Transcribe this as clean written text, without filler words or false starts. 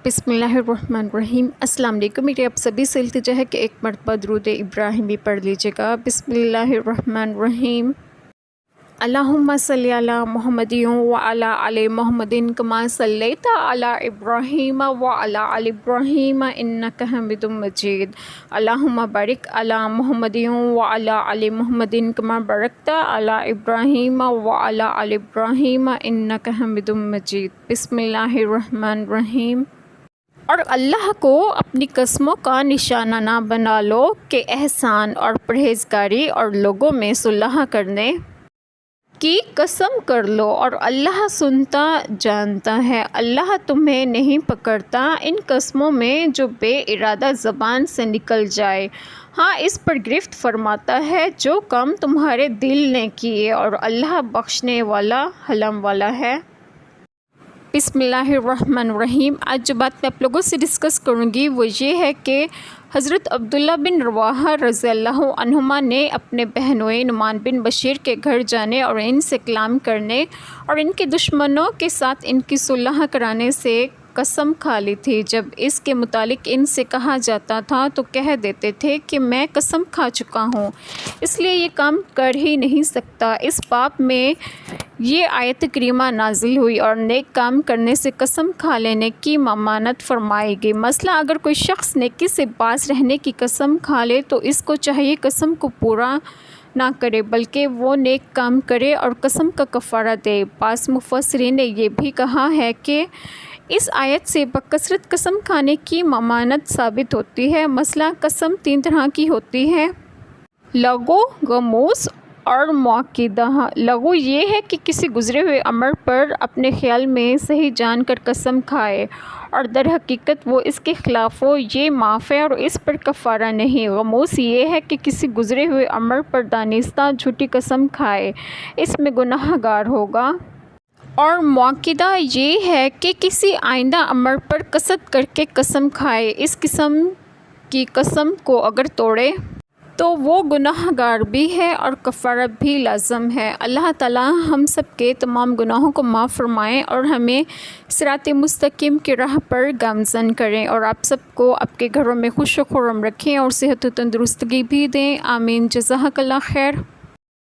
بسم اللہ الرحمن الرحیم۔ السلام علیکم۔ میری آپ سبھی سے التجا ہے کہ ایک مرتبہ درود ابراہیمی پڑھ لیجیے گا۔ بسم اللہ الرحمن الرحیم۔ اللہم صلی علی محمد وعلی آل محمد کما صلیت علی ابراہیم وعلی آل ابراہیم انک حمید مجید۔ اللہم بارک علی محمد وعلی آل محمد کما بارکت علی ابراہیم وعلی آل ابراہیم انک حمید مجید۔ بسم اللہ الرحمن الرحیم۔ اور اللہ کو اپنی قسموں کا نشانہ نہ بنا لو کہ احسان اور پرہیزگاری اور لوگوں میں صلح کرنے کی قسم کر لو، اور اللہ سنتا جانتا ہے، اللہ تمہیں نہیں پکڑتا ان قسموں میں جو بے ارادہ زبان سے نکل جائے۔ ہاں، اس پر گرفت فرماتا ہے جو کام تمہارے دل نے کیے، اور اللہ بخشنے والا حلم والا ہے۔ بسم اللہ الرحمن الرحیم۔ آج جو بات میں آپ لوگوں سے ڈسکس کروں گی وہ یہ ہے کہ حضرت عبداللہ بن رواحہ رضی اللہ عنہما نے اپنے بہنوئی نعمان بن بشیر کے گھر جانے اور ان سے کلام کرنے اور ان کے دشمنوں کے ساتھ ان کی صلح کرانے سے قسم کھا لی تھی۔ جب اس کے متعلق ان سے کہا جاتا تھا تو کہہ دیتے تھے کہ میں قسم کھا چکا ہوں، اس لیے یہ کام کر ہی نہیں سکتا۔ اس باب میں یہ آیت کریمہ نازل ہوئی اور نیک کام کرنے سے قسم کھا لینے کی ممانعت فرمائی گئی۔ مثلا اگر کوئی شخص نیکی سے باز رہنے کی قسم کھا لے تو اس کو چاہیے قسم کو پورا نہ کرے بلکہ وہ نیک کام کرے اور قسم کا کفارہ دے۔ بعض مفسرین نے یہ بھی کہا ہے کہ اس آیت سے بکثرت قسم کھانے کی ممانعت ثابت ہوتی ہے۔ مثلا قسم 3 طرح کی ہوتی ہے: لغو، غموس اور مؤکدہ۔ لغو یہ ہے کہ کسی گزرے ہوئے امر پر اپنے خیال میں صحیح جان کر قسم کھائے اور در حقیقت وہ اس کے خلاف ہو، یہ معاف ہے اور اس پر کفارہ نہیں۔ غموس یہ ہے کہ کسی گزرے ہوئے امر پر دانستہ جھوٹی قسم کھائے، اس میں گناہ گار ہوگا۔ اور مؤکدہ یہ ہے کہ کسی آئندہ امر پر قصد کر کے قسم کھائے، اس قسم کی قسم کو اگر توڑے تو وہ گناہ گار بھی ہے اور کفارہ بھی لازم ہے۔ اللہ تعالیٰ ہم سب کے تمام گناہوں کو معاف فرمائیں اور ہمیں صراط مستقیم کی راہ پر گامزن کریں، اور آپ سب کو آپ کے گھروں میں خوش و خرم رکھیں اور صحت و تندرستگی بھی دیں۔ آمین۔ جزاک اللہ خیر۔